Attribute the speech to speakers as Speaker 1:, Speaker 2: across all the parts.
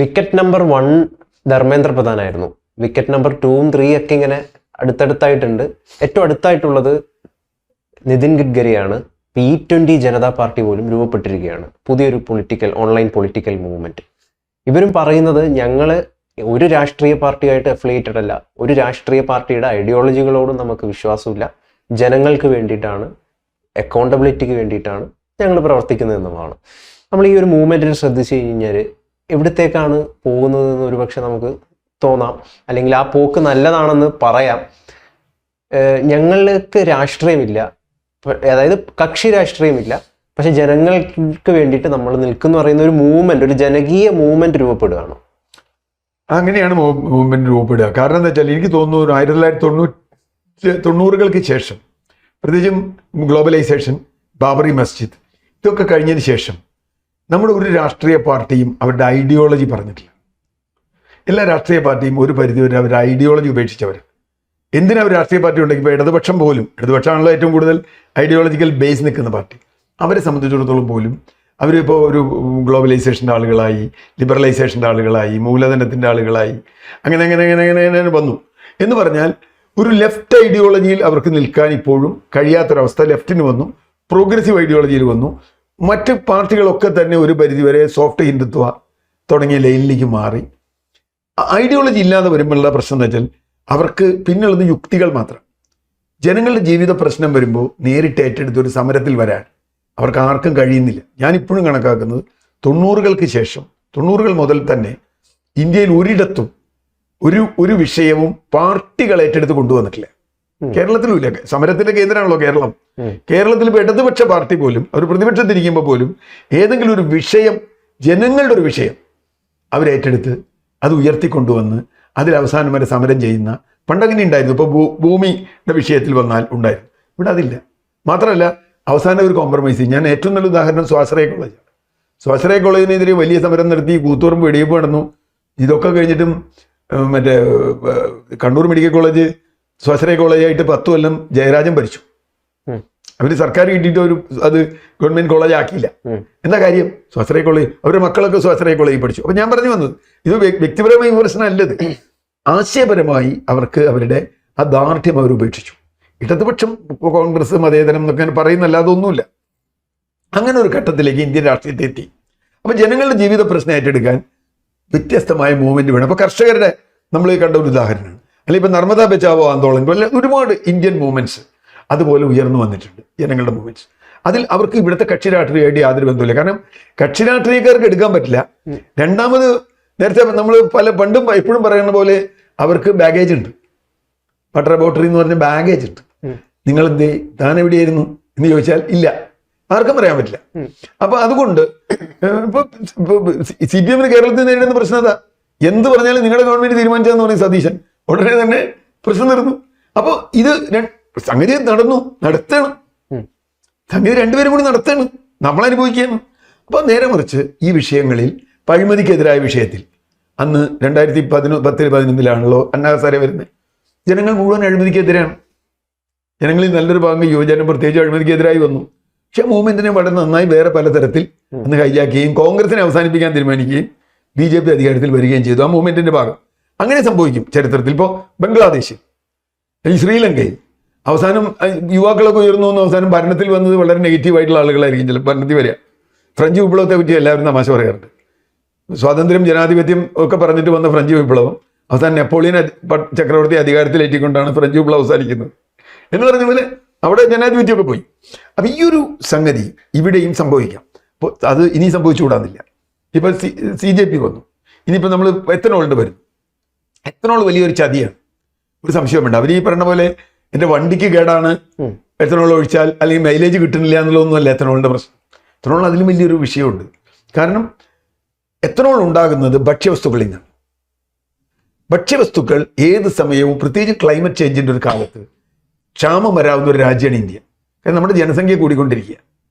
Speaker 1: Wicket number 1 Dharmendra Pradhan ആയിരുന്നു. Wicket number 2ഉം 3 ഒക്കെ ഇങ്ങനെ അടുത്തടുത്തായിട്ടുണ്ട്. ഏറ്റവും അടുത്തായിട്ടുള്ളത് നിതിൻ ഗഡ്കരിയാണ്. P20 ജനതാ പാർട്ടി പോലും രൂപപ്പെട്ടിരിക്കുകയാണ്, പുതിയൊരു ഓൺലൈൻ പൊളിറ്റിക്കൽ മൂവ്മെന്റ്. ഇവരും പറയുന്നത് ഞങ്ങൾ ഒരു രാഷ്ട്രീയ പാർട്ടിയായിട്ട് അഫിലിയേറ്റഡ് അല്ല, ഒരു രാഷ്ട്രീയ പാർട്ടിയുടെ ഐഡിയോളജികളോടും നമുക്ക് വിശ്വാസമില്ല, ജനങ്ങൾക്ക് വേണ്ടിയിട്ടാണ്, അക്കൗണ്ടബിലിറ്റിക്ക് വേണ്ടിയിട്ടാണ് ഞങ്ങൾ പ്രവർത്തിക്കുന്നത് എന്നുള്ളതാണ്. നമ്മൾ ഈ ഒരു മൂവ്മെന്റിൽ ശ്രദ്ധിച്ചു കഴിഞ്ഞാൽ എവിടത്തേക്കാണ് പോകുന്നതെന്ന് ഒരുപക്ഷെ നമുക്ക് തോന്നാം, അല്ലെങ്കിൽ ആ പോക്ക് നല്ലതാണെന്ന് പറയാം. ഞങ്ങൾക്ക് രാഷ്ട്രീയമില്ല, അതായത് കക്ഷി രാഷ്ട്രീയമില്ല, പക്ഷെ ജനങ്ങൾക്ക് വേണ്ടിയിട്ട് നമ്മൾ നിൽക്കുന്നു പറയുന്ന ഒരു മൂവ്മെന്റ്, ഒരു ജനകീയ മൂവ്മെന്റ് രൂപപ്പെടുകയാണ്.
Speaker 2: അങ്ങനെയാണ് മൂവ്മെന്റ് രൂപപ്പെടുക. കാരണം എന്താ വെച്ചാൽ എനിക്ക് തോന്നുന്നു 1990-കൾക്ക് ശേഷം, പ്രത്യേകിച്ചും ഗ്ലോബലൈസേഷൻ, ബാബറി മസ്ജിദ്, ഇതൊക്കെ കഴിഞ്ഞതിന് ശേഷം നമ്മുടെ ഒരു രാഷ്ട്രീയ പാർട്ടിയും അവരുടെ ഐഡിയോളജി പറഞ്ഞിട്ടില്ല. എല്ലാ രാഷ്ട്രീയ പാർട്ടിയും ഒരു പരിധിവരെ അവരുടെ ഐഡിയോളജി ഉപേക്ഷിച്ചവർ. എന്തിനാ ഒരു രാഷ്ട്രീയ പാർട്ടി ഉണ്ടെങ്കിൽ ഇപ്പോൾ ഇടതുപക്ഷം പോലും, ഇടതുപക്ഷമാണല്ലോ ഏറ്റവും കൂടുതൽ ഐഡിയോളജിക്കൽ ബേസ് നിൽക്കുന്ന പാർട്ടി, അവരെ സംബന്ധിച്ചിടത്തോളം പോലും അവരിപ്പോൾ ഒരു ഗ്ലോബലൈസേഷൻ്റെ ആളുകളായി, ലിബറലൈസേഷൻ്റെ ആളുകളായി, മൂലധനത്തിൻ്റെ ആളുകളായി, അങ്ങനെ വന്നു എന്ന് പറഞ്ഞാൽ ഒരു ലെഫ്റ്റ് ഐഡിയോളജിയിൽ അവർക്ക് നിൽക്കാൻ ഇപ്പോഴും കഴിയാത്തൊരവസ്ഥ ലെഫ്റ്റിന് വന്നു. പ്രോഗ്രസീവ് ഐഡിയോളജിയിൽ വന്നു. മറ്റ് പാർട്ടികളൊക്കെ തന്നെ ഒരു പരിധിവരെ സോഫ്റ്റ് ഹിന്ദുത്വ തുടങ്ങിയ ലൈനിലേക്ക് മാറി. ഐഡിയോളജി ഇല്ലാതെ വരുമ്പോഴുള്ള പ്രശ്നം എന്ന് വെച്ചാൽ അവർക്ക് പിന്നുള്ളത് യുക്തികൾ മാത്രം. ജനങ്ങളുടെ ജീവിത പ്രശ്നം വരുമ്പോൾ നേരിട്ട് ഏറ്റെടുത്ത് ഒരു സമരത്തിൽ വരാൻ അവർക്ക് ആർക്കും കഴിയുന്നില്ല. ഞാനിപ്പോഴും കണക്കാക്കുന്നത് 90-കൾക്ക് ശേഷം, 90-കൾ മുതൽ തന്നെ ഇന്ത്യയിൽ ഒരിടത്തും ഒരു വിഷയവും പാർട്ടികൾ ഏറ്റെടുത്ത് കൊണ്ടുവന്നിട്ടില്ല. കേരളത്തിലും ഇല്ല. സമരത്തിന്റെ കേന്ദ്രമാണല്ലോ കേരളം. കേരളത്തിൽ ഇപ്പോൾ ഇടതുപക്ഷ പാർട്ടി പോലും അവർ പ്രതിപക്ഷത്തിരിക്കുമ്പോൾ പോലും ഏതെങ്കിലും ഒരു വിഷയം, ജനങ്ങളുടെ ഒരു വിഷയം അവരേറ്റെടുത്ത് അത് ഉയർത്തിക്കൊണ്ടുവന്ന് അതിൽ അവസാനം വരെ സമരം ചെയ്യുന്ന, പണ്ടങ്ങനെ ഉണ്ടായിരുന്നു. ഇപ്പോൾ ഭൂമിയുടെ വിഷയത്തിൽ വന്നാൽ ഉണ്ടായിരുന്നു. ഇവിടെ അതില്ല. മാത്രമല്ല അവസാനം ഒരു കോംപ്രമൈസ്. ഞാൻ ഏറ്റവും നല്ല ഉദാഹരണം സ്വാശ്രയ കോളേജാണ്. സ്വാശ്രയ കോളേജിനെതിരെ വലിയ സമരം നടത്തി, കൂത്തുപറമ്പ് വെടിവെപ്പ് നടന്നു. ഇതൊക്കെ കഴിഞ്ഞിട്ടും മറ്റേ കണ്ണൂർ മെഡിക്കൽ കോളേജ് സ്വാശ്രയ കോളേജായിട്ട് 10 കൊല്ലം ജയരാജൻ ഭരിച്ചു. അവർ സർക്കാർ കിട്ടിയിട്ട് അത് ഗവൺമെന്റ് കോളേജ് ആക്കിയില്ല. എന്താ കാര്യം? സ്വാശ്രയ കോളേജ്, അവരുടെ മക്കളൊക്കെ സ്വാശ്രയ കോളേജിൽ പഠിച്ചു. അപ്പൊ ഞാൻ പറഞ്ഞു വന്നത്, ഇത് വ്യക്തിപരമായ വിമർശനമല്ലത്. ആശയപരമായി അവർക്ക് അവരുടെ ആ ദാർഢ്യം അവർ ഉപേക്ഷിച്ചു. ഇടതുപക്ഷം, കോൺഗ്രസ്, മതേതരം എന്നൊക്കെ പറയുന്നല്ലാതെ ഒന്നുമില്ല. അങ്ങനെ ഒരു ഘട്ടത്തിലേക്ക് ഇന്ത്യൻ രാഷ്ട്രീയത്തെ എത്തി. അപ്പൊ ജനങ്ങളുടെ ജീവിത പ്രശ്നം ഏറ്റെടുക്കാൻ വ്യത്യസ്തമായ മൂവ്മെന്റ് വേണം. അപ്പൊ കർഷകരുടെ നമ്മൾ കണ്ട ഒരു ഉദാഹരണമാണ്. അല്ലെങ്കിൽ ഇപ്പൊ നർമ്മദാ ബച്ചാവോ ആന്തോളൻ പോലെ ഒരുപാട് ഇന്ത്യൻ മൂവ്മെന്റ്സ് അതുപോലെ ഉയർന്നു വന്നിട്ടുണ്ട്, ജനങ്ങളുടെ മൂവ്മെന്റ്സ്. അതിൽ അവർക്ക് ഇവിടുത്തെ കക്ഷി രാഷ്ട്രീയമായിട്ട് യാതൊരു ബന്ധമില്ല. കാരണം കക്ഷി രാഷ്ട്രീയക്കാർക്ക് എടുക്കാൻ പറ്റില്ല. രണ്ടാമത്, നേരത്തെ നമ്മൾ പണ്ടും എപ്പോഴും പറയുന്ന പോലെ അവർക്ക് ബാഗേജ് ഉണ്ട്. വാട്ടർ ബോട്ടറി എന്ന് പറഞ്ഞ ബാഗേജ് ഉണ്ട്. നിങ്ങൾ എന്തേ, താൻ എവിടെയായിരുന്നു എന്ന് ചോദിച്ചാൽ ഇല്ല, ആർക്കും പറയാൻ പറ്റില്ല. അപ്പൊ അതുകൊണ്ട് ഇപ്പൊ CPM കേരളത്തിൽ നേരിടുന്ന പ്രശ്നം അതാ. എന്ത് പറഞ്ഞാലും നിങ്ങളുടെ ഗവൺമെന്റ് തീരുമാനിച്ചതെന്ന് പറയും സതീശൻ, ഉടനെ തന്നെ പ്രശ്നം നടന്നു. അപ്പോൾ ഇത് സംഗതി നടത്തണം. സംഗതി രണ്ടുപേരും കൂടി നടത്തണം, നമ്മൾ അനുഭവിക്കുകയാണ്. അപ്പോൾ നേരെ മറിച്ച് ഈ വിഷയങ്ങളിൽ, അഴിമതിക്കെതിരായ വിഷയത്തിൽ അന്ന് 2010-11 അന്നാ ഹസാരെ വരുന്നത്, ജനങ്ങൾ മുഴുവൻ അഴിമതിക്കെതിരാണ്. ജനങ്ങളിൽ നല്ലൊരു ഭാഗം യുവജനം പ്രത്യേകിച്ച് അഴിമതിക്കെതിരായി വന്നു. പക്ഷെ മൂവ്മെന്റിനെ വളരെ നന്നായി വേറെ പലതരത്തിൽ അന്ന് ഹൈജാക്കുകയും കോൺഗ്രസിനെ അവസാനിപ്പിക്കാൻ തീരുമാനിക്കുകയും BJP അധികാരത്തിൽ വരികയും ചെയ്തു. ആ മൂവ്മെന്റിന്റെ ഭാഗം അങ്ങനെ സംഭവിക്കും ചരിത്രത്തിൽ. ഇപ്പോൾ ബംഗ്ലാദേശിൽ, ഈ ശ്രീലങ്കയിൽ അവസാനം യുവാക്കളൊക്കെ ഉയർന്നു വന്നു. അവസാനം ഭരണത്തിൽ വന്നത് വളരെ നെഗറ്റീവായിട്ടുള്ള ആളുകളായിരിക്കും ചില ഭരണത്തിൽ വരിക. ഫ്രഞ്ച് വിപ്ലവത്തെ പറ്റി എല്ലാവരും തമാശ പറയാറുണ്ട്. സ്വാതന്ത്ര്യം, ജനാധിപത്യം ഒക്കെ പറഞ്ഞിട്ട് വന്ന ഫ്രഞ്ച് വിപ്ലവം അവസാനം നെപ്പോളിയൻ ചക്രവർത്തി അധികാരത്തിലേറ്റിക്കൊണ്ടാണ് ഫ്രഞ്ച് വിപ്ലവം അവസാനിക്കുന്നത് എന്ന് പറഞ്ഞ പോലെ അവിടെ ജനാധിപത്യമൊക്കെ പോയി. അപ്പം ഈ ഒരു സംഗതി ഇവിടെയും സംഭവിക്കാം. അപ്പോൾ അത് ഇനി സംഭവിച്ചുകൂടാന്നില്ല. ഇപ്പൊ CJP വന്നു. ഇനിയിപ്പോൾ നമ്മൾ എത്തനോളിൻ്റെ വരും. എത്തനോൾ വലിയൊരു ചതിയാണ്, ഒരു സംശയം വേണ്ട. അവർ ഈ പറഞ്ഞ പോലെ എൻ്റെ വണ്ടിക്ക് കേടാണ് എത്തനോൾ ഒഴിച്ചാൽ, അല്ലെങ്കിൽ മൈലേജ് കിട്ടുന്നില്ല എന്നുള്ളതൊന്നുമല്ല എത്തനോളിൻ്റെ പ്രശ്നം. എത്തനോൾ അതിലും വലിയൊരു വിഷയമുണ്ട്. കാരണം എത്തനോൾ ഉണ്ടാകുന്നത് ഭക്ഷ്യവസ്തുക്കളിൽ നിന്നാണ്. ഭക്ഷ്യവസ്തുക്കൾ ഏത് സമയവും, പ്രത്യേകിച്ച് ക്ലൈമറ്റ് ചേഞ്ചിൻ്റെ ഒരു കാലത്ത് ക്ഷാമം വരാവുന്ന ഒരു രാജ്യമാണ് ഇന്ത്യ. കാരണം നമ്മുടെ ജനസംഖ്യ കൂടിക്കൊണ്ടിരിക്കുക,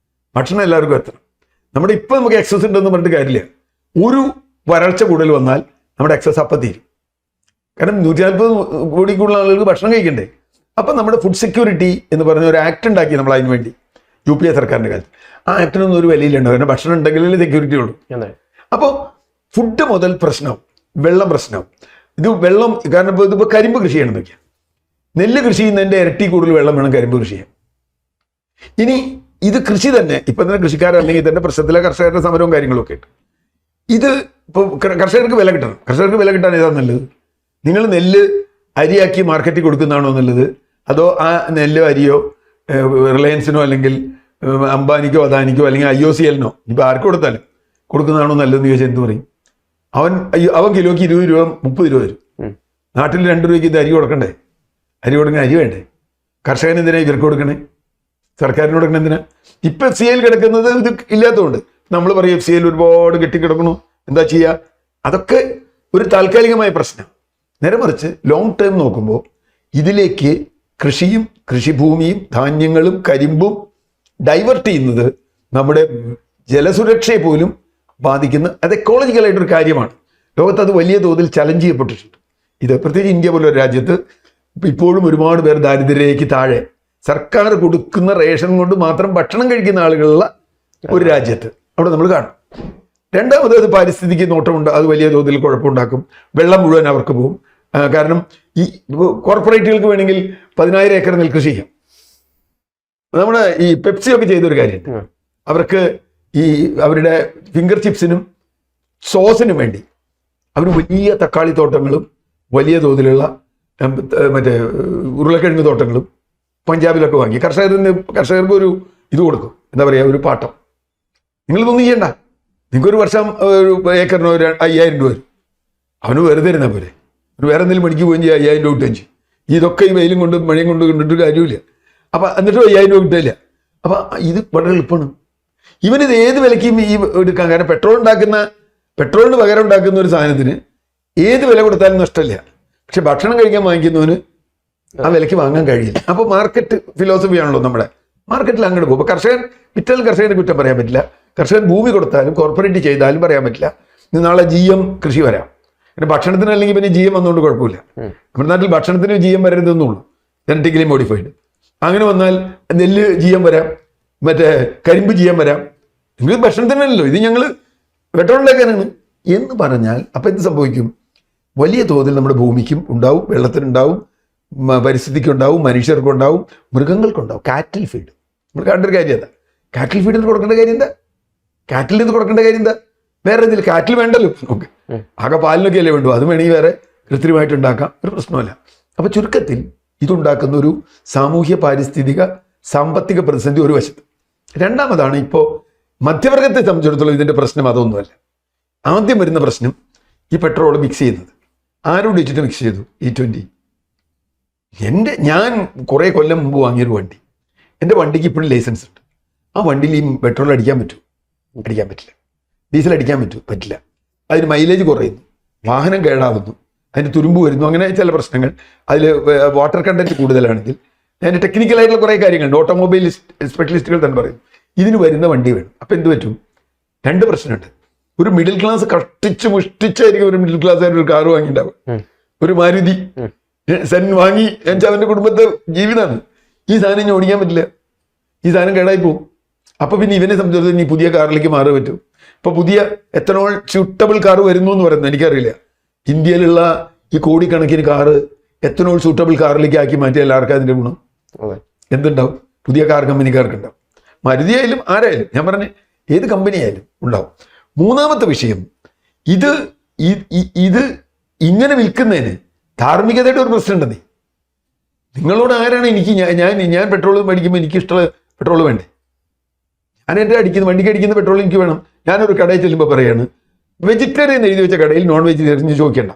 Speaker 2: ഭക്ഷണം എല്ലാവർക്കും എത്തണം. നമ്മുടെ ഇപ്പം നമുക്ക് എക്സസ് ഉണ്ടെന്ന് പറഞ്ഞിട്ട് കാര്യമില്ല. ഒരു വരൾച്ച കൂടുതൽ വന്നാൽ നമ്മുടെ എക്സസ് അപ്പം തീരും. കാരണം 140 കോടി കൂടുതൽ ആളുകൾക്ക് ഭക്ഷണം കഴിക്കണ്ടേ. അപ്പം നമ്മുടെ ഫുഡ് സെക്യൂരിറ്റി എന്ന് പറഞ്ഞ ഒരു ആക്ട് ഉണ്ടാക്കി നമ്മൾ അതിന് വേണ്ടി, UPA സർക്കാരിൻ്റെ കാലത്ത്. ആ ആക്ടിനൊന്നും ഒരു വിലയിലുണ്ടാവും. കാരണം ഭക്ഷണം ഉണ്ടെങ്കിലേ സെക്യൂരിറ്റി ഉള്ളൂ. അപ്പോൾ ഫുഡ് മുതൽ പ്രശ്നവും, വെള്ളം പ്രശ്നവും. ഇത് വെള്ളം കാരണം ഇതിപ്പോൾ കരിമ്പ് കൃഷി ചെയ്യണം നോക്കിയാൽ, നെല്ല് കൃഷി ചെയ്യുന്നതിൻ്റെ ഇരട്ടി കൂടുതൽ വെള്ളം വേണം കരിമ്പ് കൃഷി ചെയ്യാൻ. ഇനി ഇത് കൃഷി തന്നെ ഇപ്പം തന്നെ കൃഷിക്കാരല്ലെങ്കിൽ തന്നെ പ്രശ്നത്തിലെ കർഷകരുടെ സമരവും കാര്യങ്ങളൊക്കെ ഉണ്ട്. ഇത് ഇപ്പോൾ കർഷകർക്ക് വില കിട്ടണം. കർഷകർക്ക് വില കിട്ടാൻ ഏതാ നല്ലത്? നിങ്ങൾ നെല്ല് അരിയാക്കി മാർക്കറ്റിൽ കൊടുക്കുന്നതാണോ നല്ലത്, അതോ ആ നെല്ലോ അരിയോ റിലയൻസിനോ അല്ലെങ്കിൽ അംബാനിക്കോ അദാനിക്കോ അല്ലെങ്കിൽ IOCL-നോ ഇപ്പോൾ ആർക്ക് കൊടുത്താലും കൊടുക്കുന്നതാണോ നല്ലതെന്ന് ചോദിച്ചാൽ എന്ത് പറയും? അവൻ കിലോയ്ക്ക് 20 രൂപ 30 രൂപ തരും. നാട്ടിൽ 2 രൂപയ്ക്ക് ഇത് അരി കൊടുക്കണ്ടേ? അരി കൊടുക്കണേ, അരി വേണ്ടേ? കർഷകന് എന്തിനാ ഇവർക്ക് കൊടുക്കണേ? സർക്കാരിന് കൊടുക്കണേ എന്തിനാ? ഇപ്പം FCL കിടക്കുന്നത് ഇത് ഇല്ലാത്തതുകൊണ്ട് നമ്മൾ പറയും FCL ഒരുപാട് കെട്ടിക്കിടക്കണു, എന്താ ചെയ്യുക? അതൊക്കെ ഒരു താൽക്കാലികമായ പ്രശ്നം. നേരെ മറിച്ച് ലോങ് ടേം നോക്കുമ്പോൾ ഇതിലേക്ക് കൃഷിയും കൃഷിഭൂമിയും ധാന്യങ്ങളും കരിമ്പും ഡൈവേർട്ട് ചെയ്യുന്നത് നമ്മുടെ ജലസുരക്ഷയെ പോലും ബാധിക്കുന്ന, അത് എക്കോളജിക്കലായിട്ടൊരു കാര്യമാണ്. ലോകത്ത് അത് വലിയ തോതിൽ ചലഞ്ച് ചെയ്യപ്പെട്ടിട്ടുണ്ട്. ഇത് പ്രത്യേകിച്ച് ഇന്ത്യ പോലൊരു രാജ്യത്ത് ഇപ്പോഴും ഒരുപാട് പേർ ദാരിദ്ര്യരേഖയ്ക്ക് താഴെ സർക്കാർ കൊടുക്കുന്ന റേഷൻ കൊണ്ട് മാത്രം ഭക്ഷണം കഴിക്കുന്ന ആളുകളുള്ള ഒരു രാജ്യത്ത് അവിടെ നമ്മൾ കാണും. രണ്ടാമത് അത് പാരിസ്ഥിതിക്ക് നോട്ടമുണ്ട്, അത് വലിയ തോതിൽ കുഴപ്പമുണ്ടാക്കും. വെള്ളം മുഴുവൻ അവർക്ക് പോകും. കാരണം ഈ കോർപ്പറേറ്റുകൾക്ക് വേണമെങ്കിൽ 10,000 ഏക്കർ നെൽകൃഷി ചെയ്യാം. നമ്മുടെ ഈ പെപ്സിയൊക്കെ ചെയ്തൊരു കാര്യമുണ്ട്. അവർക്ക് ഈ അവരുടെ ഫിംഗർ ചിപ്സിനും സോസിനും വേണ്ടി അവർ വലിയ തക്കാളി തോട്ടങ്ങളും വലിയ തോതിലുള്ള മറ്റേ ഉരുളക്കിഴങ്ങ് തോട്ടങ്ങളും പഞ്ചാബിലൊക്കെ വാങ്ങി കർഷകർക്ക് ഒരു ഇത് കൊടുക്കും, എന്താ പറയുക, ഒരു പാട്ടം. നിങ്ങളിതൊന്നും ചെയ്യണ്ട, നിങ്ങൾക്കൊരു വർഷം ഒരു ഏക്കറിന് ഒരു 5,000 രൂപ വരും. അവന് വെറുതെ ഇരുന്നാൽ പോലെ ഒരു വേറെ എന്തെങ്കിലും പണിക്ക് പോയി ചെയ്യുക 5,000 രൂപ കിട്ടുകയും ചെയ്യും. ഇതൊക്കെ ഈ വെയിലും കൊണ്ട് മഴയും കൊണ്ട് കണ്ടിട്ട് കാര്യമില്ല. അപ്പം എന്നിട്ടും 5,000 രൂപ കിട്ടില്ല. അപ്പം ഇത് വളരെ എളുപ്പമാണ്. ഇവനിത് ഏത് വിലയ്ക്കും ഈ എടുക്കാം. കാരണം പെട്രോളിന് പകരം ഉണ്ടാക്കുന്ന ഒരു സാധനത്തിന് ഏത് വില കൊടുത്താലും നഷ്ടമില്ല. പക്ഷെ ഭക്ഷണം കഴിക്കാൻ വാങ്ങിക്കുന്നവന് ആ വിലയ്ക്ക് വാങ്ങാൻ കഴിയില്ല. അപ്പോൾ മാർക്കറ്റ് ഫിലോസഫി ആണല്ലോ നമ്മുടെ. മാർക്കറ്റിൽ അങ്ങോട്ട് പോകും. അപ്പോൾ കർഷകനെ കുറ്റം പറയാൻ പറ്റില്ല. കർഷകൻ ഭൂമി കൊടുത്താലും കോർപ്പറേറ്റ് ചെയ്താലും പറയാൻ പറ്റില്ല. ഇന്ന് നാളെ GM കൃഷി വരാം. പിന്നെ ഭക്ഷണത്തിന് അല്ലെങ്കിൽ പിന്നെ GM വന്നുകൊണ്ട് കുഴപ്പമില്ല. നമ്മുടെ നാട്ടിൽ ഭക്ഷണത്തിന് GM വരരുതെന്നുള്ളൂ, ജനറ്റിക്കലി മോഡിഫൈഡ്. അങ്ങനെ വന്നാൽ നെല്ല് GM വരാം, മറ്റേ കരിമ്പ് GM വരാം. നിങ്ങൾ ഭക്ഷണത്തിനല്ലോ, ഇത് ഞങ്ങൾ പെട്രോളിലേക്കാനാണ് എന്ന് പറഞ്ഞാൽ അപ്പം എന്ത് സംഭവിക്കും? വലിയ തോതിൽ നമ്മുടെ ഭൂമിക്കും ഉണ്ടാവും, വെള്ളത്തിനുണ്ടാവും, പരിസ്ഥിതിക്കുണ്ടാവും, മനുഷ്യർക്കുണ്ടാവും, മൃഗങ്ങൾക്കുണ്ടാവും. കാറ്റിൽ ഫീഡ് നമ്മൾ കണ്ടൊരു കാര്യം എന്താ? കാറ്റിൽ ഫീഡിന് കൊടുക്കേണ്ട കാര്യം എന്താ? കാറ്റിൽ നിന്ന് കൊടുക്കേണ്ട കാര്യം എന്താ? വേറെ എന്തെങ്കിലും കാറ്റിൽ വേണ്ടല്ലോ നമുക്ക്. ആകെ പാലിനൊക്കെ അല്ലേ വേണ്ടു. അത് വേണമെങ്കിൽ വേറെ കൃത്രിമമായിട്ട് ഉണ്ടാക്കാം, ഒരു പ്രശ്നമല്ല. അപ്പോൾ ചുരുക്കത്തിൽ ഇതുണ്ടാക്കുന്ന ഒരു സാമൂഹ്യ പാരിസ്ഥിതിക സാമ്പത്തിക പ്രതിസന്ധി ഒരു വശത്ത്. രണ്ടാമതാണ് ഇപ്പോൾ മധ്യവർഗത്തെ സംബന്ധിച്ചിടത്തോളം ഇതിൻ്റെ പ്രശ്നം അതൊന്നുമല്ല. ആദ്യം വരുന്ന പ്രശ്നം ഈ പെട്രോൾ മിക്സ് ചെയ്യുന്നത്. ആരോട് വെച്ചിട്ട് മിക്സ് ചെയ്തു? E20. ഞാൻ കുറേ കൊല്ലം മുമ്പ് വാങ്ങിയൊരു വണ്ടി, എൻ്റെ വണ്ടിക്ക് ഇപ്പോഴും ലൈസൻസ് ഉണ്ട്. ആ വണ്ടിയിൽ ഈ പെട്രോൾ അടിക്കാൻ പറ്റും? അടിക്കാൻ പറ്റില്ല. ഡീസൽ അടിക്കാൻ പറ്റില്ല. അതിന് മൈലേജ് കുറയുന്നു, വാഹനം കേടാവുന്നു, അതിന് തുരുമ്പ് വരുന്നു, അങ്ങനെ ചില പ്രശ്നങ്ങൾ. അതിൽ വാട്ടർ കണ്ടന്റ് കൂടുതലാണെങ്കിൽ അതിന് ടെക്നിക്കലായിട്ടുള്ള കുറേ കാര്യങ്ങളുണ്ട്. ഓട്ടോമൊബൈൽ സ്പെഷ്യലിസ്റ്റുകൾ തന്നെ പറയും ഇതിന് വരുന്ന വണ്ടി വേണം. അപ്പം എന്ത് പറ്റും? രണ്ട് പ്രശ്നമുണ്ട്. ഒരു മിഡിൽ ക്ലാസ് കഷ്ടിച്ച് മുഷ്ടിച്ചായിരിക്കും ഒരു മിഡിൽ ക്ലാസ് ആയിട്ട് ഒരു കാറ് വാങ്ങിയിട്ടുണ്ടാവും, ഒരു മാരുതി സെൻ വാങ്ങി എന്നുവെച്ചാൽ അവൻ്റെ കുടുംബത്തെ ജീവിതമാണ്. ഈ സാധനം ഇനി ഓടിക്കാൻ പറ്റില്ല, ഈ സാധനം കേടായി പോകും. അപ്പോൾ പിന്നെ ഇവനെ സംബന്ധിച്ചിടത്തോളം ഇനി പുതിയ കാറിലേക്ക് മാറാൻ പറ്റും. ഇപ്പോൾ പുതിയ എത്തനോൾ സ്യൂട്ടബിൾ കാർ വരുന്നു എന്ന് പറയുന്നത് എനിക്കറിയില്ല. ഇന്ത്യയിലുള്ള ഈ കോടിക്കണക്കിന് കാറ് എത്തനോൾ സ്യൂട്ടബിൾ കാറിലേക്ക് ആക്കി മാറ്റിയ എല്ലാവർക്കും അതിൻ്റെ ഗുണം എന്തുണ്ടാവും? പുതിയ കാർ കമ്പനിക്കാർക്ക് ഉണ്ടാവും. മാരുതി ആയാലും ആരായാലും, ഞാൻ പറഞ്ഞ ഏത് കമ്പനി ആയാലും ഉണ്ടാവും. മൂന്നാമത്തെ വിഷയം, ഇത് ഇങ്ങനെ വിൽക്കുന്നതിന് ധാർമ്മികതയുടെ ഒരു പ്രശ്നമുണ്ടെന്നേ. നിങ്ങളോട് ആരാണ് ഞാൻ പെട്രോൾ മേടിക്കുമ്പോൾ എനിക്കിഷ്ടമുള്ള പെട്രോൾ വേണ്ടേ? ഞാൻ എൻ്റെ വണ്ടിക്ക് അടിക്കുന്ന പെട്രോൾ എനിക്ക് വേണം. ഞാനൊരു കടയിൽ ചെല്ലുമ്പോൾ പറയാണ് വെജിറ്റേറിയൻ എഴുതി വെച്ച കടയിൽ നോൺ വെജിറ്റേറിയൻ ചോദിക്കേണ്ട.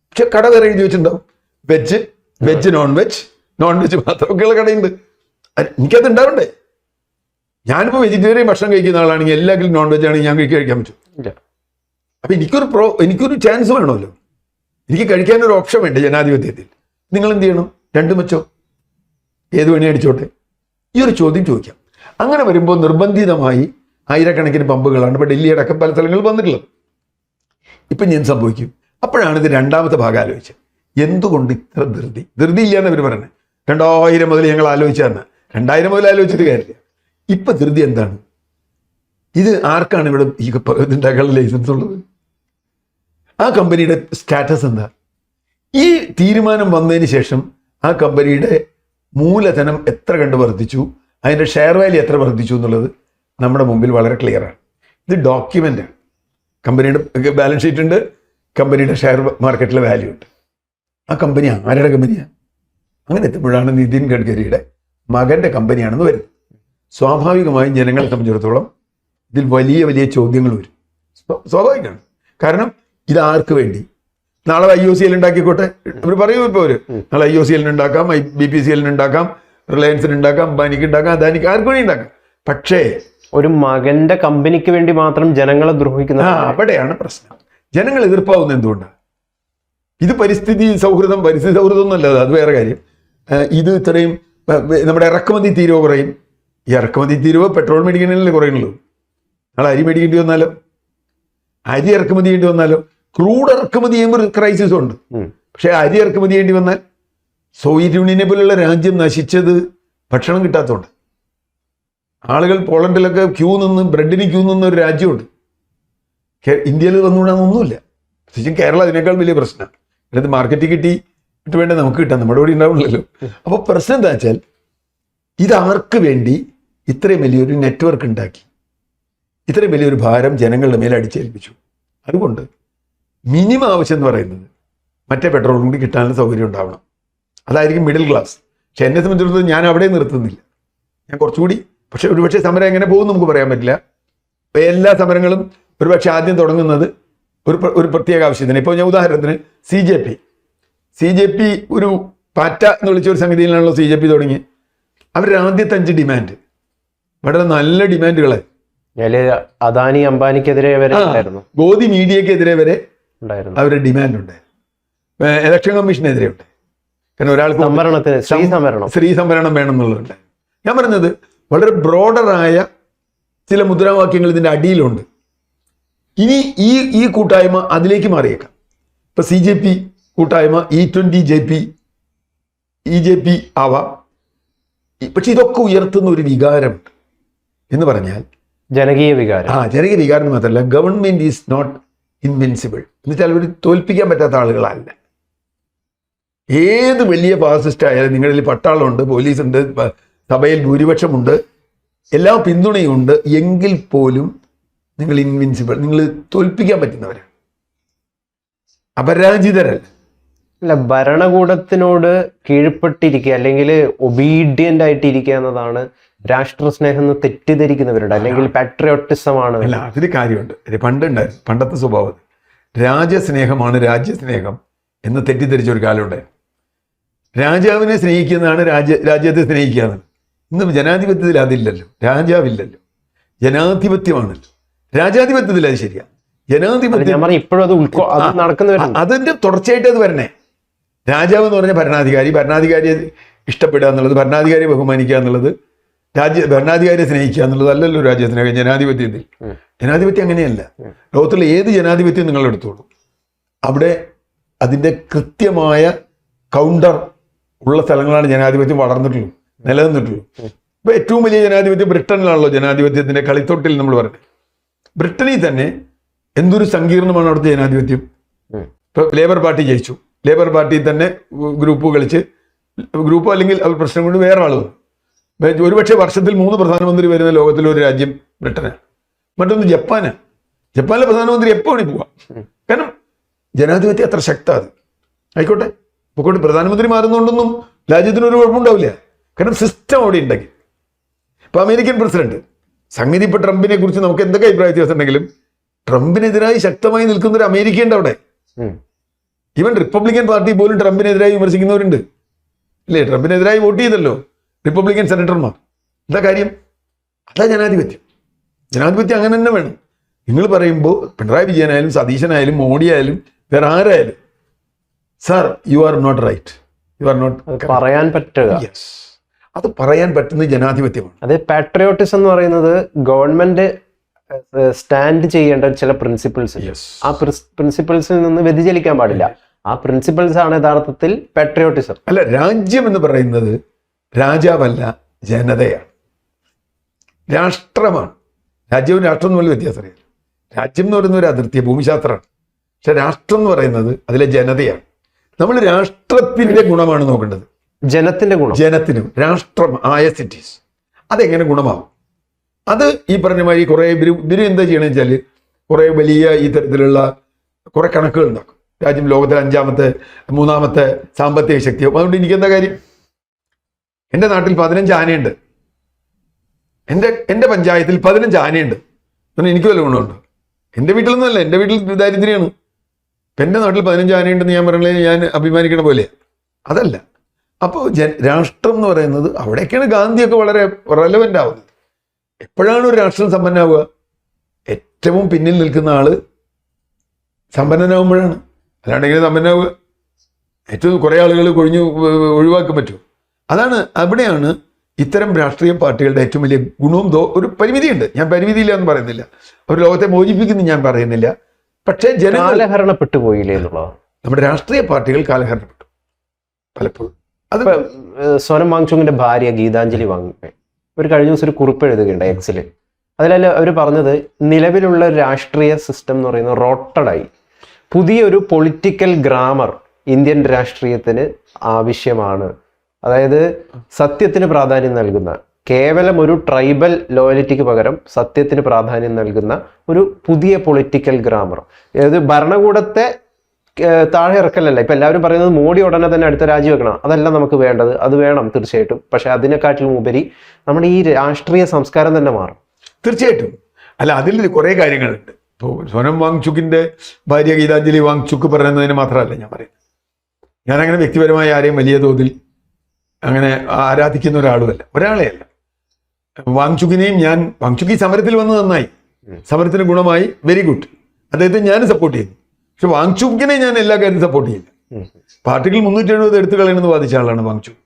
Speaker 2: പക്ഷെ കട വേറെ എഴുതി വെച്ചിട്ടുണ്ടാവും വെജ് നോൺ വെജ് മാത്രമൊക്കെയുള്ള കടയുണ്ട്. എനിക്കത് ഉണ്ടാവണ്ടേ? ഞാനിപ്പോൾ വെജിറ്റേറിയൻ ഭക്ഷണം കഴിക്കുന്ന ആളാണെങ്കിൽ എല്ലാത്തിലും നോൺ വെജ് ആണെങ്കിൽ ഞാൻ കഴിക്കാൻ പറ്റും. അപ്പം എനിക്കൊരു ചാൻസ് വേണമല്ലോ, എനിക്ക് കഴിക്കാനൊരു ഓപ്ഷൻ വേണ്ടേ ജനാധിപത്യത്തിൽ. നിങ്ങൾ എന്ത് ചെയ്യണം? രണ്ടും വെച്ചോ, ഏത് വേണി അടിച്ചോട്ടെ. ഈ ഒരു ചോദ്യം ചോദിക്കാം. അങ്ങനെ വരുമ്പോൾ നിർബന്ധിതമായി ആയിരക്കണക്കിന് പമ്പുകളാണ് ഇപ്പോൾ ഡൽഹി അടക്കം പല സ്ഥലങ്ങളിൽ വന്നിട്ടുള്ളത്. ഇപ്പം ഞാൻ സംഭവിക്കും. അപ്പോഴാണ് ഇത് രണ്ടാമത്തെ ഭാഗം ആലോചിച്ചത്. എന്തുകൊണ്ട് ഇത്ര ധൃതി ഇല്ലയെന്ന് അവർ പറഞ്ഞത്. 2000 മുതൽ ഞങ്ങൾ ആലോചിച്ചതെന്ന്. 2000 മുതൽ ആലോചിച്ചിട്ട് കാര്യമില്ല. ഇപ്പം ധൃതി എന്താണ്? ഇത് ആർക്കാണ് ഇവിടെ ഈ ഇതുണ്ടാക്കാനുള്ള ലൈസൻസ് ഉള്ളത്? ആ കമ്പനിയുടെ സ്റ്റാറ്റസ് എന്താ? ഈ തീരുമാനം വന്നതിന് ശേഷം ആ കമ്പനിയുടെ മൂലധനം എത്ര കണ്ട് വർദ്ധിച്ചു, അതിൻ്റെ ഷെയർ വാല്യൂ എത്ര വർദ്ധിച്ചു എന്നുള്ളത് നമ്മുടെ മുമ്പിൽ വളരെ ക്ലിയറാണ്. ഇത് ഡോക്യുമെൻ്റാണ്. കമ്പനിയുടെ ബാലൻസ് ഷീറ്റ് ഉണ്ട്, കമ്പനിയുടെ ഷെയർ മാർക്കറ്റിലെ വാല്യൂ ഉണ്ട്. ആ കമ്പനി ആരുടെ കമ്പനിയാണ്? അങ്ങനെ എത്തുമ്പോഴാണ് നിതിൻ ഗഡ്കരിയുടെ മകൻ്റെ കമ്പനിയാണെന്ന് വരുന്നത്. സ്വാഭാവികമായും ജനങ്ങളെ സംബന്ധിച്ചിടത്തോളം ഇതിൽ വലിയ വലിയ ചോദ്യങ്ങൾ വരും. സ്വാഭാവികമാണ്. കാരണം ഇതാർക്ക് വേണ്ടി? നാളെ IOCL ഉണ്ടാക്കിക്കോട്ടെ, അവർ പറയൂ. ഇപ്പോൾ ഒരു നാളെ IOCL ഉണ്ടാക്കാം, BPCL ഉണ്ടാക്കാം, റിലയൻസിന് ഉണ്ടാക്കാം, അംബാനിക്ക് ഉണ്ടാക്കാം, അദാനിക്ക്, ആർക്ക് വേണ്ടി ഉണ്ടാക്കാം. പക്ഷേ
Speaker 1: ഒരു മകന്റെ കമ്പനിക്ക് വേണ്ടി മാത്രം ജനങ്ങളെ ദ്രോഹിക്കുന്ന
Speaker 2: അവിടെയാണ് പ്രശ്നം. ജനങ്ങൾ എതിർപ്പാവുന്നത് എന്തുകൊണ്ടാണ്? ഇത് പരിസ്ഥിതി സൗഹൃദം ഒന്നുമല്ല, അത് വേറെ കാര്യം. ഇത് ഇത്രയും നമ്മുടെ ഇറക്കുമതി തീരുവ കുറയും. ഈ ഇറക്കുമതി തീരുവ പെട്രോൾ മേടിക്കണല്ലേ കുറയുള്ളൂ. നാളെ അരി മേടിക്കേണ്ടി വന്നാലോ, അരി ഇറക്കുമതി ചെയ്യേണ്ടി വന്നാലോ, ക്രൂഡ് ഇറക്കുമതി ചെയ്യുമ്പോൾ ഒരു ക്രൈസിസ് ഉണ്ട്. പക്ഷെ അരി ഇറക്കുമതി ചെയ്യേണ്ടി വന്നാൽ സോവിയറ്റ് യൂണിയനെ പോലുള്ള രാജ്യം നശിച്ചത് ഭക്ഷണം കിട്ടാത്തതുകൊണ്ട്. ആളുകൾ പോളണ്ടിലൊക്കെ ബ്രെഡിന് ക്യൂ നിന്ന് ഒരു രാജ്യമുണ്ട്. ഇന്ത്യയിൽ വന്നുകൂടാന്നൊന്നുമില്ല. പ്രത്യേകിച്ചും കേരളം അതിനേക്കാൾ വലിയ പ്രശ്നമാണ്. ഇതിനകത്ത് മാർക്കറ്റിൽ കിട്ടിയിട്ട് വേണ്ട നമുക്ക് കിട്ടാൻ, നമ്മുടെ ഇവിടെ ഉണ്ടാവുന്നില്ലല്ലോ. അപ്പോൾ പ്രശ്നം എന്താ വെച്ചാൽ ഇതാർക്ക് വേണ്ടി ഇത്രയും വലിയൊരു നെറ്റ്വർക്ക് ഉണ്ടാക്കി, ഇത്രയും വലിയൊരു ഭാരം ജനങ്ങളുടെ മേലെ അടിച്ചേൽപ്പിച്ചു. അതുകൊണ്ട് മിനിമം ആവശ്യം എന്ന് പറയുന്നത് മറ്റേ പെട്രോൾ കൂടി കിട്ടാനുള്ള സൗകര്യം ഉണ്ടാവണം. അതായിരിക്കും മിഡിൽ ക്ലാസ്. പക്ഷെ എന്നെ സംബന്ധിച്ചിടത്തോളം ഞാൻ അവിടെ നിർത്തുന്നില്ല. ഞാൻ കുറച്ചുകൂടി, ഒരുപക്ഷെ സമരം എങ്ങനെ പോകും നമുക്ക് പറയാൻ പറ്റില്ല. എല്ലാ സമരങ്ങളും ഒരുപക്ഷെ ആദ്യം തുടങ്ങുന്നത് ഒരു പ്രത്യേക ആവശ്യത്തിന്. ഇപ്പോൾ ഞാൻ ഉദാഹരണത്തിന് സി ജെ പി ഒരു പാറ്റ എന്ന് വിളിച്ച ഒരു സംഗതിയിലാണല്ലോ CJP തുടങ്ങി. അവരുടെ ആദ്യത്തെ 5 ഡിമാൻഡ് വളരെ നല്ല ഡിമാൻഡുകളെ,
Speaker 1: അദാനി അംബാനിക്കെതിരെ വരെ
Speaker 2: ഗോദി മീഡിയക്കെതിരെ വരെ അവരുടെ ഡിമാൻഡ് ഉണ്ട്. ഇലക്ഷൻ കമ്മീഷനെതിരെ ഉണ്ട്. കാരണം ഒരാൾക്ക് സ്ത്രീ സംവരണം വേണം എന്നുള്ളതുണ്ട്. ഞാൻ പറഞ്ഞത് വളരെ ബ്രോഡറായ ചില മുദ്രാവാക്യങ്ങൾ ഇതിൻ്റെ അടിയിലുണ്ട്. ഇനി ഈ കൂട്ടായ്മ അതിലേക്ക് മാറിയേക്കാം. ഇപ്പൊ CJP കൂട്ടായ്മ E20 EJP ആവാം. പക്ഷെ ഇതൊക്കെ ഉയർത്തുന്ന ഒരു വികാരമുണ്ട് എന്ന് പറഞ്ഞാൽ
Speaker 1: ജനകീയ വികാരം.
Speaker 2: ജനകീയ വികാരം മാത്രമല്ല, ഗവൺമെന്റ് ഈസ് നോട്ട് ഇൻവിൻസിബിൾ. എന്നുവെച്ചാൽ അവർ തോൽപ്പിക്കാൻ പറ്റാത്ത ആളുകളല്ല. ഏത് വലിയ ഫാസിസ്റ്റ് ആയാലും നിങ്ങളിൽ പട്ടാളമുണ്ട്, പോലീസുണ്ട്, സഭയിൽ ഭൂരിപക്ഷമുണ്ട്, എല്ലാ പിന്തുണയുണ്ട്, എങ്കിൽ പോലും നിങ്ങൾ ഇൻവിൻസിബിൾ, നിങ്ങൾ തോൽപ്പിക്കാൻ പറ്റുന്നവരാണ്, അപരാജിതരല്ല.
Speaker 1: അല്ല, ഭരണകൂടത്തിനോട് കീഴ്പ്പെട്ടിരിക്കുക അല്ലെങ്കിൽ ഒബീഡിയന്റ് ആയിട്ടിരിക്കുക എന്നതാണ് രാഷ്ട്രസ്നേഹം എന്ന് തെറ്റിദ്ധരിക്കുന്നവരുടെ, അല്ലെങ്കിൽ പാട്രിയോട്ടിസമാണ്.
Speaker 2: അല്ല, അതിൽ കാര്യമുണ്ട്. പണ്ടുണ്ടായിരുന്നു, പണ്ടത്തെ സ്വഭാവം രാജ്യസ്നേഹമാണ് രാജ്യസ്നേഹം എന്ന് തെറ്റിദ്ധരിച്ച ഒരു കാലമുണ്ടായിരുന്നു. രാജാവിനെ സ്നേഹിക്കുന്നതാണ് രാജ്യത്തെ സ്നേഹിക്കുക എന്നത്. ഇന്ന് ജനാധിപത്യത്തിൽ അതില്ലല്ലോ, രാജാവില്ലല്ലോ, ജനാധിപത്യമാണല്ലോ. രാജാധിപത്യത്തിൽ അത് ശരിയാ, ജനാധിപത്യം അതിന്റെ തുടർച്ചയായിട്ട് അത് വരണേ. രാജാവ് എന്ന് പറഞ്ഞ ഭരണാധികാരിയെ ഇഷ്ടപ്പെടുക എന്നുള്ളത്, ഭരണാധികാരിയെ ബഹുമാനിക്കുക എന്നുള്ളത്, ഭരണാധികാരിയെ സ്നേഹിക്കുക എന്നുള്ളത് അല്ലല്ലോ രാജ്യസ്നേഹം. ജനാധിപത്യം അങ്ങനെയല്ല. ലോകത്തുള്ള ഏത് ജനാധിപത്യം നിങ്ങൾ എടുത്തോളൂ, അവിടെ അതിൻ്റെ കൃത്യമായ കൗണ്ടർ ഉള്ള സ്ഥലങ്ങളാണ് ജനാധിപത്യം വളർന്നിട്ടുള്ളൂ, നിലനിന്നിട്ടുള്ളൂ. ഇപ്പൊ ഏറ്റവും വലിയ ജനാധിപത്യം ബ്രിട്ടനിലാണല്ലോ ജനാധിപത്യത്തിന്റെ കളിത്തൊട്ടിൽ നമ്മൾ പറയുന്നത്. ബ്രിട്ടനിൽ തന്നെ എന്തൊരു സങ്കീർണമാണ് അവിടുത്തെ ജനാധിപത്യം. ഇപ്പൊ ലേബർ പാർട്ടി ജയിച്ചു, ലേബർ പാർട്ടിയിൽ തന്നെ ഗ്രൂപ്പോ അല്ലെങ്കിൽ അവർ പ്രശ്നം കൊണ്ട് വേറെ ആൾ വന്നു. ഒരുപക്ഷെ വർഷത്തിൽ 3 പ്രധാനമന്ത്രി വരുന്ന ലോകത്തിലെ ഒരു രാജ്യം ബ്രിട്ടനാണ്. മറ്റൊന്ന് ജപ്പാനാണ്. ജപ്പാനിലെ പ്രധാനമന്ത്രി എപ്പോൾ വേണി പോവാം. കാരണം ജനാധിപത്യം അത്ര ശക്തമാണ്. ആയിക്കോട്ടെ, പൊക്കോട്ടെ, പ്രധാനമന്ത്രി മാറുന്നതുകൊണ്ടൊന്നും രാജ്യത്തിനൊരു കുഴപ്പമുണ്ടാവില്ല. കാരണം സിസ്റ്റം അവിടെ ഉണ്ടെങ്കിൽ. ഇപ്പൊ അമേരിക്കൻ പ്രസിഡന്റ് സംഗതി, ഇപ്പൊ ട്രംപിനെ കുറിച്ച് നമുക്ക് എന്തൊക്കെ അഭിപ്രായ വ്യത്യാസം ഉണ്ടെങ്കിലും ട്രംപിനെതിരായി ശക്തമായി നിൽക്കുന്ന ഒരു അമേരിക്കയുണ്ട് അവിടെ. ഈവൻ റിപ്പബ്ലിക്കൻ പാർട്ടി പോലും ട്രംപിനെതിരായി വിമർശിക്കുന്നവരുണ്ട്, ഇല്ലേ? ട്രംപിനെതിരായി വോട്ട് ചെയ്തല്ലോ റിപ്പബ്ലിക്കൻ സെനറ്റർമാർ. എന്താ കാര്യം? അതാ ജനാധിപത്യം. ജനാധിപത്യം അങ്ങനെ തന്നെ വേണം. നിങ്ങൾ പറയുമ്പോൾ പിണറായി വിജയനായാലും സതീശനായാലും മോഡി ആയാലും വേറെ ആരായാലും, sir you are not right, you are not
Speaker 1: പറയാൻ പറ്റുക.
Speaker 2: അത് പറയാൻ പറ്റുന്ന ജനാധിപത്യമാണ്.
Speaker 1: അത് പാട്രിയോട്ടിസം എന്ന് പറയുന്നത് ഗവൺമെന്റ് സ്റ്റാൻഡ് ചെയ്യേണ്ട ചില പ്രിൻസിപ്പിൾസ്, ആ പ്രിൻസിപ്പിൾസിൽ നിന്ന് വ്യതിചലിക്കാൻ പാടില്ല. ആ പ്രിൻസിപ്പിൾസ് ആണ് യഥാർത്ഥത്തിൽ പാട്രിയോട്ടിസം.
Speaker 2: അല്ല, രാജ്യം എന്ന് പറയുന്നത് രാജാവല്ല, ജനതയാണ്, രാഷ്ട്രമാണ്. രാജ്യവും രാഷ്ട്രം തമ്മിൽ വ്യത്യാസം അറിയാം. രാജ്യം എന്ന് പറയുന്ന ഒരു അതിർത്തി ഭൂമിശാസ്ത്രമാണ്. പക്ഷെ രാഷ്ട്രം എന്ന് പറയുന്നത് അതിലെ ജനതയാണ്. നമ്മൾ രാഷ്ട്രത്തിന്റെ ഗുണമാണ് നോക്കേണ്ടത്,
Speaker 1: ജനത്തിന്റെ ഗുണം.
Speaker 2: ജനത്തിനും രാഷ്ട്രം ആയ സിറ്റീസ് അതെങ്ങനെ ഗുണമാവും. അത് ഈ പറഞ്ഞ മാതിരി കുറെ ഇവര് എന്താ ചെയ്യണമെന്ന് വെച്ചാൽ കുറെ വലിയ ഈ തരത്തിലുള്ള കുറെ കണക്കുകൾ ഉണ്ടാക്കും. രാജ്യം ലോകത്തിലെ 5ാമത്തെ 3ാമത്തെ സാമ്പത്തിക ശക്തിയോ. അതുകൊണ്ട് എനിക്കെന്താ കാര്യം? എൻ്റെ നാട്ടിൽ 15 ആനയുണ്ട്, എൻ്റെ പഞ്ചായത്തിൽ 15 ആനയുണ്ട്, അതുകൊണ്ട് എനിക്ക് വല്ല ഗുണമുണ്ടോ? എൻ്റെ വീട്ടിലൊന്നുമല്ല, എൻ്റെ വീട്ടിൽ ദാരിദ്ര്യമാണ്. എൻ്റെ നാട്ടിൽ 15 ആനയുണ്ടെന്ന് ഞാൻ പറയുന്നത് ഞാൻ അഭിമാനിക്കണ പോലെ അതല്ല. അപ്പോൾ രാഷ്ട്രം എന്ന് പറയുന്നത് അവിടേക്കാണ് ഗാന്ധിയൊക്കെ വളരെ റെലവൻ്റ് ആവുന്നത്. എപ്പോഴാണ് ഒരു രാഷ്ട്രം സമ്പന്നാവുക? ഏറ്റവും പിന്നിൽ നിൽക്കുന്ന ആള് സമ്പന്നനാവുമ്പോഴാണ്. അല്ലാണ്ട് എങ്ങനെ സമ്പന്നാവുക? ഏറ്റവും കുറേ ആളുകൾ ഒഴിവാക്കാൻ പറ്റുമോ? അതാണ്, അവിടെയാണ് ഇത്തരം രാഷ്ട്രീയ പാർട്ടികളുടെ ഏറ്റവും വലിയ ഗുണവും ഒരു പരിമിതിയുണ്ട്. ഞാൻ പരിമിതിയില്ല എന്ന് പറയുന്നില്ല, അവർ ലോകത്തെ മോചിപ്പിക്കുന്നു ഞാൻ പറയുന്നില്ല. പക്ഷേ
Speaker 1: കാലഹരണപ്പെട്ടു പോയില്ലേ എന്നുള്ളതാണ്.
Speaker 2: നമ്മുടെ രാഷ്ട്രീയ പാർട്ടികൾ കാലഹരണപ്പെട്ടു പലപ്പോഴും. അത്
Speaker 1: സോനം വാങ്ചുക്കിന്റെ ഭാര്യ ഗീതാഞ്ജലി വാങ്ചുക് ഒരു കഴിഞ്ഞ ദിവസം ഒരു കുറിപ്പ് എഴുതുകയുണ്ട് എക്സിൽ. അതിലല്ല അവർ പറഞ്ഞത്, നിലവിലുള്ള രാഷ്ട്രീയ സിസ്റ്റം എന്ന് പറയുന്നത് റോട്ടഡായി. പുതിയൊരു പൊളിറ്റിക്കൽ ഗ്രാമർ ഇന്ത്യൻ രാഷ്ട്രീയത്തിന് ആവശ്യമാണ്. അതായത് സത്യത്തിന് പ്രാധാന്യം നൽകുന്ന, കേവലം ഒരു ട്രൈബൽ ലോയലിറ്റിക്ക് പകരം സത്യത്തിന് പ്രാധാന്യം നൽകുന്ന ഒരു പുതിയ പൊളിറ്റിക്കൽ ഗ്രാമർ. അതായത് ഭരണകൂടത്തെ താഴെ ഇറക്കലല്ല. ഇപ്പൊ എല്ലാവരും പറയുന്നത് മോഡി ഉടനെ തന്നെ അടുത്ത രാജിവെക്കണം, അതല്ല നമുക്ക് വേണ്ടത്. അത് വേണം തീർച്ചയായിട്ടും, പക്ഷെ അതിനെക്കാട്ടിലും ഉപരി നമ്മുടെ ഈ രാഷ്ട്രീയ സംസ്കാരം തന്നെ മാറും.
Speaker 2: തീർച്ചയായിട്ടും. അല്ല, അതിൽ കുറേ കാര്യങ്ങളുണ്ട്. ഇപ്പോൾ സോനം വാങ്ചുക്കിന്റെ ഭാര്യ ഗീതാഞ്ജലി വാങ്ചുക്ക് പറയുന്നതിന് മാത്രമല്ല ഞാൻ പറയുന്നത്. ഞാനങ്ങനെ വ്യക്തിപരമായ ആരെയും വലിയ തോതിൽ അങ്ങനെ ആരാധിക്കുന്ന ഒരാളെയല്ല. വാങ്ചുക്ക് ഈ സമരത്തിൽ വന്ന് നന്നായി, സമരത്തിന് ഗുണമായി, വെരി ഗുഡ്. അദ്ദേഹത്തെ ഞാൻ സപ്പോർട്ട് ചെയ്യുന്നു. പക്ഷെ വാങ്ചുക്കിനെ ഞാൻ എല്ലാ കാര്യവും സപ്പോർട്ട് ചെയ്യില്ല. പാർട്ടികൾ 370 എടുത്തു കളയണമെന്ന് വാദിച്ച ആളാണ് വാങ്ചുക്ക്.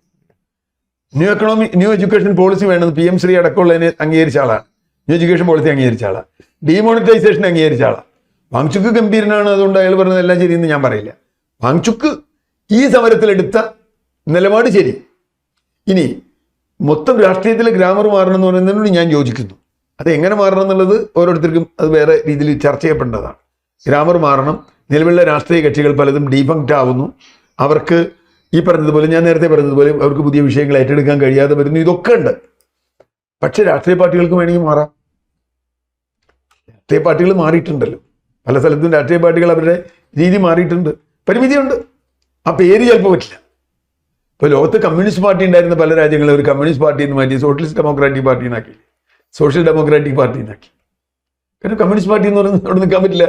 Speaker 2: ന്യൂ എഡ്യൂക്കേഷൻ പോളിസി വേണമെന്ന് PM ശ്രീ അടക്കമുള്ളതിനെ അംഗീകരിച്ച ആളാണ്. ന്യൂ എഡ്യൂക്കേഷൻ പോളിസി അംഗീകരിച്ച ആളാണ്. ഡിമോണിറ്റൈസേഷൻ അംഗീകരിച്ച ആളാണ്. വാങ്ചുക്ക് ഗംഭീരനാണ്, അതുകൊണ്ട് അയാൾ പറഞ്ഞതെല്ലാം ശരിയെന്ന് ഞാൻ പറയില്ല. വാങ്ചുക്ക് ഈ സമരത്തിലെടുത്ത നിലപാട് ശരി. ഇനി മൊത്തം രാഷ്ട്രീയത്തിലെ ഗ്രാമർ മാറണം എന്ന് പറയുന്നതിനോട് ഞാൻ യോജിക്കുന്നു. അത് എങ്ങനെ മാറണം എന്നുള്ളത് ഓരോരുത്തർക്കും അത് വേറെ രീതിയിൽ ചർച്ച ചെയ്യപ്പെടേണ്ടതാണ്. ഗ്രാമർ മാറണം. നിലവിലുള്ള രാഷ്ട്രീയ കക്ഷികൾ പലതും ഡീഫങ്ക്റ്റ് ആവുന്നു. അവർക്ക് ഈ പറഞ്ഞതുപോലെ, ഞാൻ നേരത്തെ പറഞ്ഞതുപോലെ, അവർക്ക് പുതിയ വിഷയങ്ങൾ ഏറ്റെടുക്കാൻ കഴിയാതെ വരുന്നു. ഇതൊക്കെ ഉണ്ട്. പക്ഷെ രാഷ്ട്രീയ പാർട്ടികൾക്ക് വേണമെങ്കിൽ മാറാം. രാഷ്ട്രീയ പാർട്ടികൾ മാറിയിട്ടുണ്ടല്ലോ, പല സ്ഥലത്തും രാഷ്ട്രീയ പാർട്ടികൾ അവരുടെ രീതി മാറിയിട്ടുണ്ട്. പരിമിതിയുണ്ട്. ആ പേര് ചിലപ്പോൾ പറ്റില്ല. ഇപ്പോൾ ലോകത്ത് കമ്മ്യൂണിസ്റ്റ് പാർട്ടി ഉണ്ടായിരുന്ന പല രാജ്യങ്ങളും ഒരു കമ്മ്യൂണിസ്റ്റ് പാർട്ടി എന്ന് മാറ്റി സോഷ്യലിസ്റ്റ് ഡെമോക്രാറ്റിക് പാർട്ടി എന്നാക്കി, സോഷ്യൽ ഡെമോക്രാറ്റിക് പാർട്ടി എന്നാക്കി. കാരണം കമ്മ്യൂണിസ്റ്റ് പാർട്ടി എന്ന് പറയുന്നത് അവിടെ നിൽക്കാൻ പറ്റില്ല.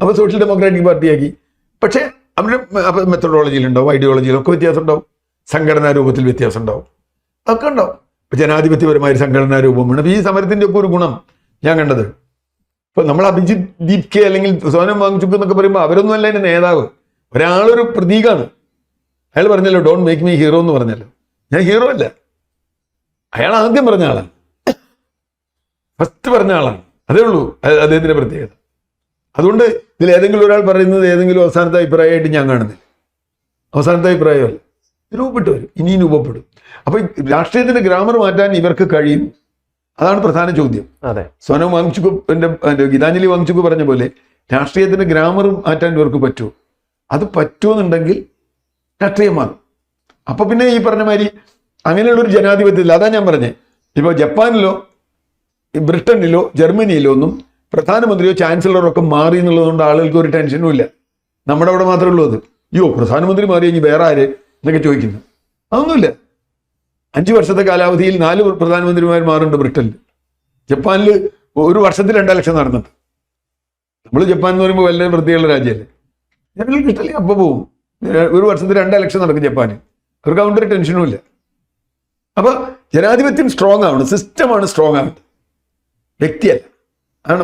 Speaker 2: അപ്പോൾ സോഷ്യൽ ഡെമോക്രാറ്റിക് പാർട്ടിയാക്കി. പക്ഷേ അവരുടെ മെത്തഡോളജിയിലുണ്ടാവും, ഐഡിയോളജിയിലൊക്കെ വ്യത്യാസം ഉണ്ടാവും, സംഘടനാ രൂപത്തിൽ വ്യത്യാസം ഉണ്ടാവും, അതൊക്കെ ഉണ്ടാവും. ഇപ്പം ജനാധിപത്യപരമായ ഒരു സംഘടനാ രൂപമാണ്. അപ്പോൾ ഈ സമരത്തിൻ്റെ ഒക്കെ ഒരു ഗുണം ഞാൻ കണ്ടത്, ഇപ്പോൾ നമ്മൾ അഭിജിത് ദീപ് കെ അല്ലെങ്കിൽ സോനം വാങ്ചുക്ക് എന്നൊക്കെ പറയുമ്പോൾ അവരൊന്നും അല്ല എൻ്റെ നേതാവ്. ഒരാളൊരു പ്രതീകമാണ്. അയാൾ പറഞ്ഞല്ലോ, ഡോണ്ട് മേക്ക് മീ ഹീറോ എന്ന് പറഞ്ഞല്ലോ. ഞാൻ ഹീറോ അല്ല. അയാൾ ആദ്യം പറഞ്ഞ ആളാണ്, ഫസ്റ്റ് പറഞ്ഞ ആളാണ്. അതേ ഉള്ളൂ അദ്ദേഹത്തിൻ്റെ പ്രത്യേകത. അതുകൊണ്ട് ഇതിൽ ഏതെങ്കിലും ഒരാൾ പറയുന്നത് ഏതെങ്കിലും അവസാനത്തെ അഭിപ്രായമായിട്ട് ഞാൻ കാണുന്നില്ല. അവസാനത്തെ അഭിപ്രായമല്ല, രൂപപ്പെട്ടു വരും, ഇനിയും രൂപപ്പെടും. അപ്പൊ രാഷ്ട്രീയത്തിന്റെ ഗ്രാമർ മാറ്റാൻ ഇവർക്ക് കഴിയും. അതാണ് പ്രധാന ചോദ്യം.
Speaker 1: അതെ,
Speaker 2: സോനം വാങ്ചുക്ക് ഗീതാഞ്ജലി വാങ്ചുക്ക് പറഞ്ഞ പോലെ രാഷ്ട്രീയത്തിന്റെ ഗ്രാമർ മാറ്റാൻ ഇവർക്ക് പറ്റുമോ? അത് പറ്റുമെന്നുണ്ടെങ്കിൽ രാഷ്ട്രീയം മാറും. അപ്പൊ പിന്നെ ഈ പറഞ്ഞ മാതിരി അങ്ങനെയുള്ളൊരു ജനാധിപത്യത്തിൽ, അതാ ഞാൻ പറഞ്ഞേ, ഇപ്പൊ ജപ്പാനിലോ ബ്രിട്ടനിലോ ജർമ്മനിയിലോ ഒന്നും പ്രധാനമന്ത്രിയോ ചാൻസലറോ ഒക്കെ മാറി എന്നുള്ളതുകൊണ്ട് ആളുകൾക്ക് ഒരു ടെൻഷനും ഇല്ല. നമ്മുടെ അവിടെ മാത്രമേ ഉള്ളൂ അത്. അയ്യോ, പ്രധാനമന്ത്രി മാറി കഴിഞ്ഞ് വേറെ ആര് എന്നൊക്കെ ചോദിക്കുന്നു. അതൊന്നുമില്ല. 5 വർഷത്തെ കാലാവധിയിൽ 4 പ്രധാനമന്ത്രിമാർ മാറുന്നുണ്ട് ബ്രിട്ടനിൽ. ജപ്പാനിൽ ഒരു വർഷത്തിൽ 2 ഇലക്ഷൻ നടന്നിട്ട്. നമ്മൾ ജപ്പാൻ എന്ന് പറയുമ്പോൾ വലിയ വൃത്തിയുള്ള രാജ്യമല്ലേ. ഞങ്ങൾക്ക് ഇഷ്ടമല്ലേ, അപ്പോൾ പോവും. ഒരു വർഷത്തിൽ 2 ഇലക്ഷൻ നടക്കും ജപ്പാന്. അവർക്ക് അതുകൊണ്ട് ഒരു ടെൻഷനും ഇല്ല. അപ്പൊ ജനാധിപത്യം സ്ട്രോങ് ആവണം, സിസ്റ്റമാണ് സ്ട്രോങ് ആവേണ്ടത്, വ്യക്തിയല്ല. ആണ്